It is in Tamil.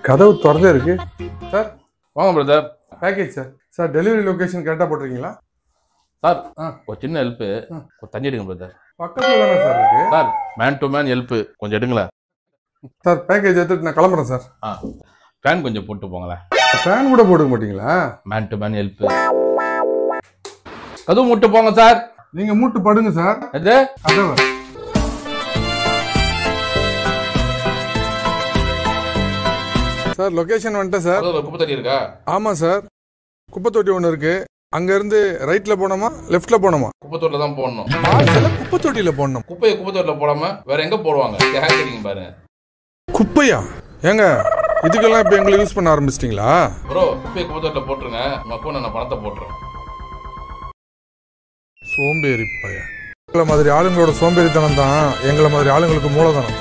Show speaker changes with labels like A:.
A: கதவு திறந்தே இருக்கு சார்.
B: வாங்க brother.
A: Package sir. Sir delivery location கரெக்டாக போட்டிருக்கீங்களா
B: சார்? ஒரு சின்ன ஹெல்ப்பு, ஒரு தண்ணி எடுங்க பிரதர்.
A: பக்கத்தில் தானே சார் இருக்கு.
B: Sir man to man help கொஞ்சம் எடுங்களேன்
A: சார். பேக்கேஜ் எடுத்துட்டு நான் கிளம்புறேன் சார்.
B: ஃபேன் கொஞ்சம் போட்டு போங்களேன்.
A: ஃபேன் கூட போடுக்க மாட்டீங்களா?
B: Man to man help. கதவு மூட்டு போங்க சார்.
A: நீங்க மூட்டு படுங்க சார்.
B: எது
A: கதவை சார். லொகேஷன் வந்துட்டேன் சார்.
B: குப்பை தண்ணி இருக்கா?
A: ஆமா சார். குப்பை தொட்டி ஒன்று இருக்கு. அங்க இருந்து ரைட்ல போனோமா லெஃப்ட்ல போனோமா?
B: குப்பை தொட்டில தான் போடணும்.
A: குப்பை தொட்டியில போடணும்.
B: குப்பையை குப்பை தொட்டில போடாம வேற எங்க போடுவாங்க? கேக்குறீங்க பாருங்க.
A: குப்பையா? ஏங்க இதுக்கெல்லாம் இப்ப எங்களை யூஸ் பண்ண ஆரம்பிச்சிட்டீங்களா?
B: ப்ரோ குப்பையை குப்பை தொட்டில போட்டுருங்க. உங்க அக்கௌண்ட் நான் பணத்தை போட்டுறேன்.
A: சோம்பேறி பையன். எங்களை மாதிரி ஆளுங்களோட சோம்பேறித்தனம் தான் எங்களை மாதிரி ஆளுங்களுக்கு மூலதனம்.